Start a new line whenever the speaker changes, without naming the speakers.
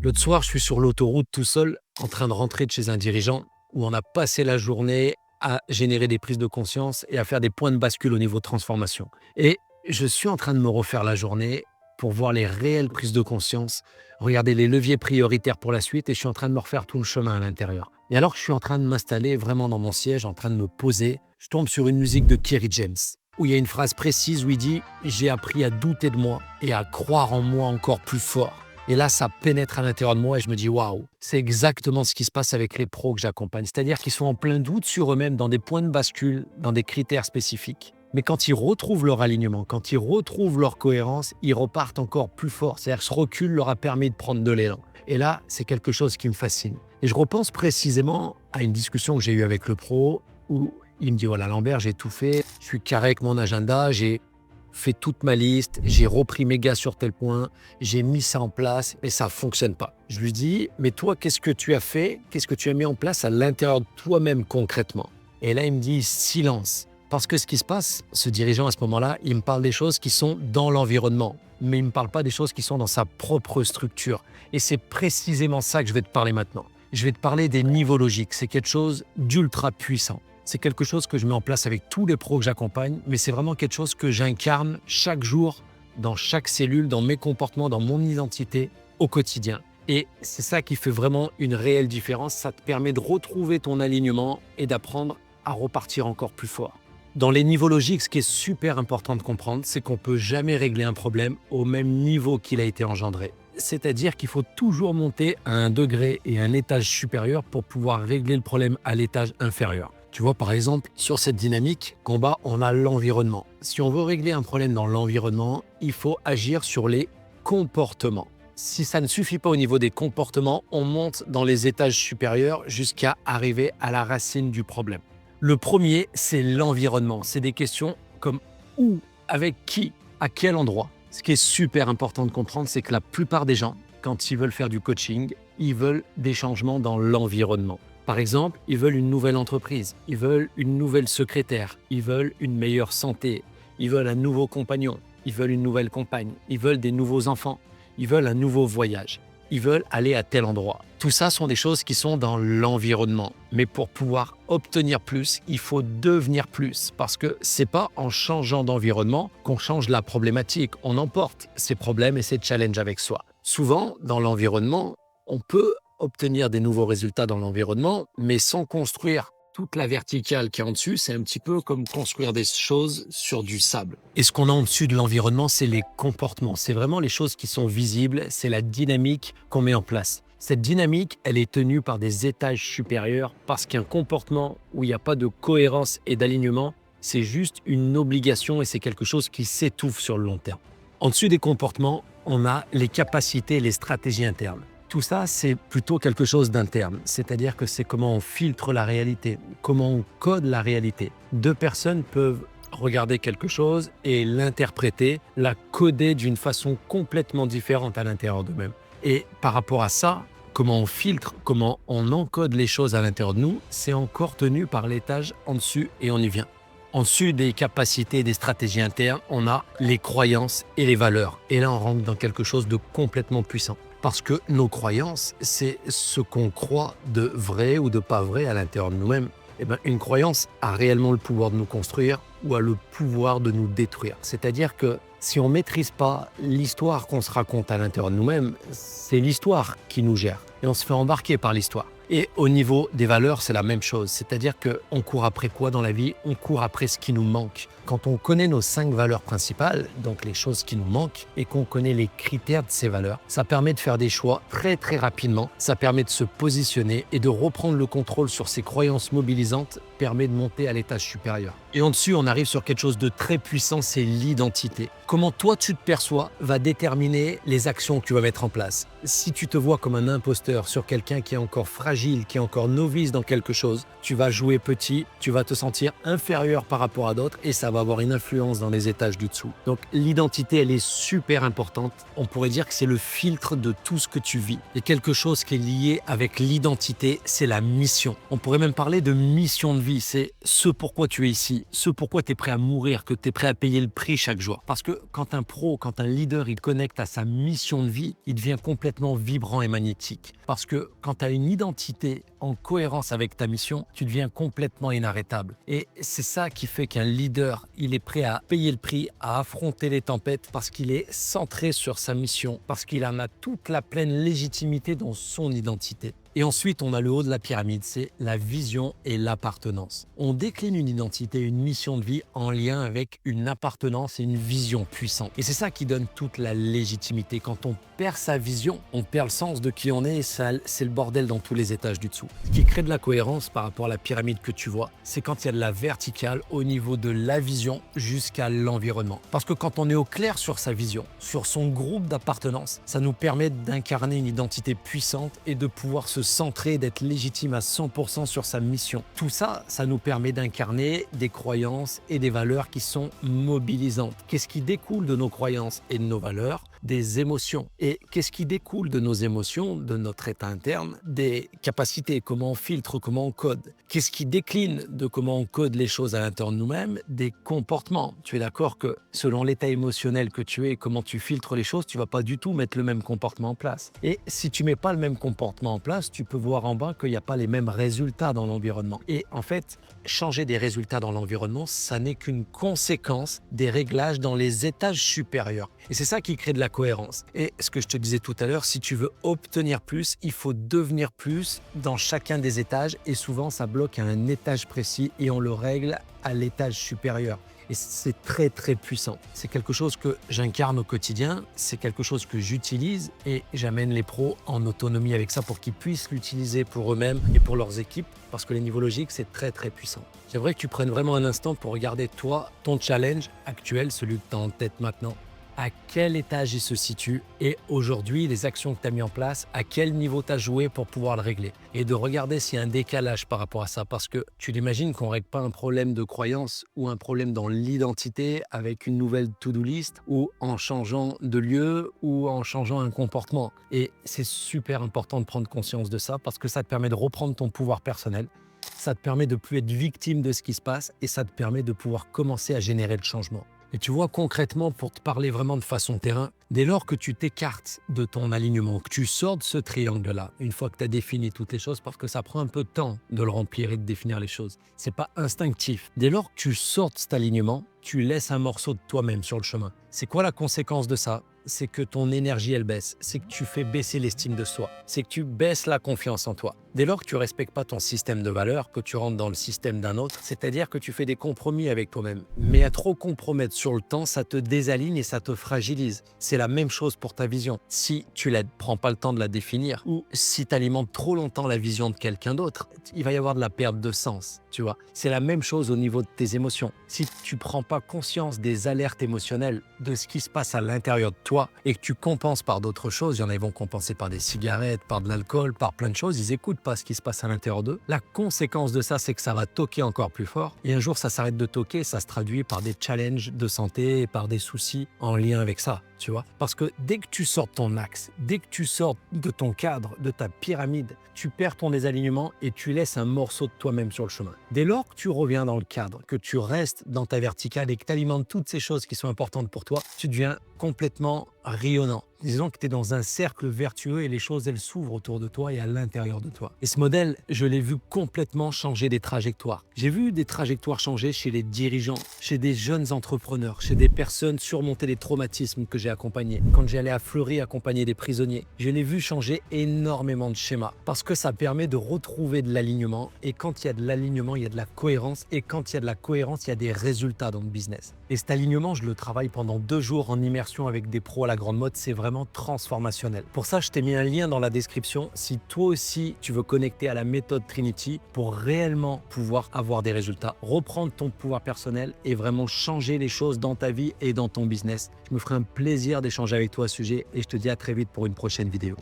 L'autre soir, je suis sur l'autoroute tout seul, en train de rentrer de chez un dirigeant où on a passé la journée à générer des prises de conscience et à faire des points de bascule au niveau transformation. Et je suis en train de me refaire la journée pour voir les réelles prises de conscience, regarder les leviers prioritaires pour la suite et je suis en train de me refaire tout le chemin à l'intérieur. Et alors que je suis en train de m'installer vraiment dans mon siège, en train de me poser, je tombe sur une musique de Kerry James où il y a une phrase précise où il dit « J'ai appris à douter de moi et à croire en moi encore plus fort ». Et là, ça pénètre à l'intérieur de moi et je me dis « Waouh !» C'est exactement ce qui se passe avec les pros que j'accompagne. C'est-à-dire qu'ils sont en plein doute sur eux-mêmes dans des points de bascule, dans des critères spécifiques. Mais quand ils retrouvent leur alignement, quand ils retrouvent leur cohérence, ils repartent encore plus fort. C'est-à-dire que ce recul leur a permis de prendre de l'élan. Et là, c'est quelque chose qui me fascine. Et je repense précisément à une discussion que j'ai eue avec le pro où il me dit « Voilà Lambert, j'ai tout fait, je suis carré avec mon agenda, j'ai fait toute ma liste, j'ai repris mes gars sur tel point, j'ai mis ça en place et ça ne fonctionne pas. » Je lui dis « Mais toi, qu'est-ce que tu as fait? Qu'est-ce que tu as mis en place à l'intérieur de toi-même concrètement ?» Et là, il me dit « Silence. » Parce que ce qui se passe, ce dirigeant à ce moment-là, il me parle des choses qui sont dans l'environnement, mais il ne me parle pas des choses qui sont dans sa propre structure. Et c'est précisément ça que je vais te parler maintenant. Je vais te parler des niveaux logiques. C'est quelque chose d'ultra puissant. C'est quelque chose que je mets en place avec tous les pros que j'accompagne, mais c'est vraiment quelque chose que j'incarne chaque jour, dans chaque cellule, dans mes comportements, dans mon identité, au quotidien. Et c'est ça qui fait vraiment une réelle différence. Ça te permet de retrouver ton alignement et d'apprendre à repartir encore plus fort. Dans les niveaux logiques, ce qui est super important de comprendre, c'est qu'on ne peut jamais régler un problème au même niveau qu'il a été engendré. C'est-à-dire qu'il faut toujours monter à un degré et un étage supérieur pour pouvoir régler le problème à l'étage inférieur. Tu vois, par exemple, sur cette dynamique combat, on a l'environnement. Si on veut régler un problème dans l'environnement, il faut agir sur les comportements. Si ça ne suffit pas au niveau des comportements, on monte dans les étages supérieurs jusqu'à arriver à la racine du problème. Le premier, c'est l'environnement. C'est des questions comme où, avec qui, à quel endroit. Ce qui est super important de comprendre, c'est que la plupart des gens, quand ils veulent faire du coaching, ils veulent des changements dans l'environnement. Par exemple, ils veulent une nouvelle entreprise, ils veulent une nouvelle secrétaire, ils veulent une meilleure santé, ils veulent un nouveau compagnon, ils veulent une nouvelle compagne, ils veulent des nouveaux enfants, ils veulent un nouveau voyage, ils veulent aller à tel endroit. Tout ça sont des choses qui sont dans l'environnement. Mais pour pouvoir obtenir plus, il faut devenir plus. Parce que c'est pas en changeant d'environnement qu'on change la problématique. On emporte ces problèmes et ces challenges avec soi. Souvent, dans l'environnement, on peut obtenir des nouveaux résultats dans l'environnement, mais sans construire toute la verticale qui est en dessus, c'est un petit peu comme construire des choses sur du sable. Et ce qu'on a en dessus de l'environnement, c'est les comportements. C'est vraiment les choses qui sont visibles, c'est la dynamique qu'on met en place. Cette dynamique, elle est tenue par des étages supérieurs parce qu'un comportement où il n'y a pas de cohérence et d'alignement, c'est juste une obligation et c'est quelque chose qui s'étouffe sur le long terme. En dessus des comportements, on a les capacités et les stratégies internes. Tout ça, c'est plutôt quelque chose d'interne, c'est-à-dire que c'est comment on filtre la réalité, comment on code la réalité. Deux personnes peuvent regarder quelque chose et l'interpréter, la coder d'une façon complètement différente à l'intérieur d'eux-mêmes. Et par rapport à ça, comment on filtre, comment on encode les choses à l'intérieur de nous, c'est encore tenu par l'étage en dessus et on y vient. En dessus des capacités et des stratégies internes, on a les croyances et les valeurs. Et là, on rentre dans quelque chose de complètement puissant. Parce que nos croyances, c'est ce qu'on croit de vrai ou de pas vrai à l'intérieur de nous-mêmes. Eh bien, une croyance a réellement le pouvoir de nous construire ou a le pouvoir de nous détruire. C'est-à-dire que si on ne maîtrise pas l'histoire qu'on se raconte à l'intérieur de nous-mêmes, c'est l'histoire qui nous gère. Et on se fait embarquer par l'histoire. Et au niveau des valeurs, c'est la même chose. C'est-à-dire qu'on court après quoi dans la vie? On court après ce qui nous manque. Quand on connaît nos 5 valeurs principales, donc les choses qui nous manquent, et qu'on connaît les critères de ces valeurs, ça permet de faire des choix très très rapidement. Ça permet de se positionner et de reprendre le contrôle sur ces croyances mobilisantes, permet de monter à l'étage supérieur. Et en dessus, on arrive sur quelque chose de très puissant, c'est l'identité. Comment toi tu te perçois va déterminer les actions que tu vas mettre en place. Si tu te vois comme un imposteur sur quelqu'un qui est encore fragile, qui est encore novice dans quelque chose, tu vas jouer petit, tu vas te sentir inférieur par rapport à d'autres et ça va va avoir une influence dans les étages du dessous. Donc l'identité, elle est super importante. On pourrait dire que c'est le filtre de tout ce que tu vis. Et quelque chose qui est lié avec l'identité, c'est la mission. On pourrait même parler de mission de vie. C'est ce pourquoi tu es ici, ce pourquoi tu es prêt à mourir, que tu es prêt à payer le prix chaque jour. Parce que quand un pro, quand un leader, il connecte à sa mission de vie, il devient complètement vibrant et magnétique. Parce que quand tu as une identité en cohérence avec ta mission, tu deviens complètement inarrêtable. Et c'est ça qui fait qu'un leader, il est prêt à payer le prix, à affronter les tempêtes parce qu'il est centré sur sa mission, parce qu'il en a toute la pleine légitimité dans son identité. Et ensuite, on a le haut de la pyramide, c'est la vision et l'appartenance. On décline une identité, une mission de vie en lien avec une appartenance et une vision puissante. Et c'est ça qui donne toute la légitimité. Quand on perd sa vision, on perd le sens de qui on est et c'est le bordel dans tous les étages du dessous. Ce qui crée de la cohérence par rapport à la pyramide que tu vois, c'est quand il y a de la verticale au niveau de la vision jusqu'à l'environnement. Parce que quand on est au clair sur sa vision, sur son groupe d'appartenance, ça nous permet d'incarner une identité puissante et de pouvoir se centrer, d'être légitime à 100% sur sa mission. Tout ça, ça nous permet d'incarner des croyances et des valeurs qui sont mobilisantes. Qu'est-ce qui découle de nos croyances et de nos valeurs? Des émotions. Et qu'est-ce qui découle de nos émotions, de notre état interne? Des capacités, comment on filtre, comment on code. Qu'est-ce qui décline de comment on code les choses à l'intérieur de nous-mêmes? Des comportements. Tu es d'accord que selon l'état émotionnel que tu es et comment tu filtres les choses, tu vas pas du tout mettre le même comportement en place. Et si tu mets pas le même comportement en place, tu peux voir en bas qu'il n'y a pas les mêmes résultats dans l'environnement. Et en fait, changer des résultats dans l'environnement, ça n'est qu'une conséquence des réglages dans les étages supérieurs. Et c'est ça qui crée de la cohérence. Et ce que je te disais tout à l'heure, si tu veux obtenir plus, il faut devenir plus dans chacun des étages. Et souvent, ça bloque à un étage précis et on le règle à l'étage supérieur. Et c'est très très puissant. C'est quelque chose que j'incarne au quotidien, c'est quelque chose que j'utilise et j'amène les pros en autonomie avec ça pour qu'ils puissent l'utiliser pour eux-mêmes et pour leurs équipes parce que les niveaux logiques, c'est très très puissant. J'aimerais que tu prennes vraiment un instant pour regarder toi, ton challenge actuel, celui que tu as en tête maintenant. À quel étage il se situe et aujourd'hui, les actions que tu as mis en place, à quel niveau tu as joué pour pouvoir le régler. Et de regarder s'il y a un décalage par rapport à ça. Parce que tu l'imagines qu'on ne règle pas un problème de croyance ou un problème dans l'identité avec une nouvelle to-do list ou en changeant de lieu ou en changeant un comportement. Et c'est super important de prendre conscience de ça parce que ça te permet de reprendre ton pouvoir personnel. Ça te permet de ne plus être victime de ce qui se passe et ça te permet de pouvoir commencer à générer le changement. Et tu vois, concrètement, pour te parler vraiment de façon terrain, dès lors que tu t'écartes de ton alignement, que tu sors de ce triangle-là, une fois que tu as défini toutes les choses, parce que ça prend un peu de temps de le remplir et de définir les choses, c'est pas instinctif. Dès lors que tu sors de cet alignement, tu laisses un morceau de toi-même sur le chemin. C'est quoi la conséquence de ça? C'est que ton énergie, elle baisse. C'est que tu fais baisser l'estime de soi. C'est que tu baisses la confiance en toi. Dès lors que tu ne respectes pas ton système de valeurs, que tu rentres dans le système d'un autre, c'est-à-dire que tu fais des compromis avec toi-même. Mais à trop compromettre sur le temps, ça te désaligne et ça te fragilise. C'est la même chose pour ta vision. Si tu ne prends pas le temps de la définir ou si tu alimentes trop longtemps la vision de quelqu'un d'autre, il va y avoir de la perte de sens. Tu vois, c'est la même chose au niveau de tes émotions. Si tu ne prends pas conscience des alertes émotionnelles, de ce qui se passe à l'intérieur de toi et que tu compenses par d'autres choses, il y en a qui vont compenser par des cigarettes, par de l'alcool, par plein de choses, ils n'écoutent pas ce qui se passe à l'intérieur d'eux. La conséquence de ça, c'est que ça va toquer encore plus fort et un jour, ça s'arrête de toquer, ça se traduit par des challenges de santé et par des soucis en lien avec ça. Tu vois, parce que dès que tu sors de ton axe, dès que tu sors de ton cadre, de ta pyramide, tu perds ton désalignement et tu laisses un morceau de toi-même sur le chemin. Dès lors que tu reviens dans le cadre, que tu restes dans ta verticale et que tu alimentes toutes ces choses qui sont importantes pour toi, tu deviens complètement rayonnant. Disons que tu es dans un cercle vertueux et les choses, elles s'ouvrent autour de toi et à l'intérieur de toi. Et ce modèle, je l'ai vu complètement changer des trajectoires. J'ai vu des trajectoires changer chez les dirigeants, chez des jeunes entrepreneurs, chez des personnes surmonter des traumatismes que j'ai accompagnés. Quand j'allais à Fleury accompagner des prisonniers, je l'ai vu changer énormément de schémas parce que ça permet de retrouver de l'alignement et quand il y a de l'alignement, il y a de la cohérence et quand il y a de la cohérence, il y a des résultats dans le business. Et cet alignement, je le travaille pendant 2 jours en immersion avec des pros à la grande mode, c'est vraiment transformationnel. Pour ça, je t'ai mis un lien dans la description si toi aussi tu veux connecter à la méthode Trinity pour réellement pouvoir avoir des résultats, reprendre ton pouvoir personnel et vraiment changer les choses dans ta vie et dans ton business. Je me ferai un plaisir d'échanger avec toi à ce sujet et je te dis à très vite pour une prochaine vidéo.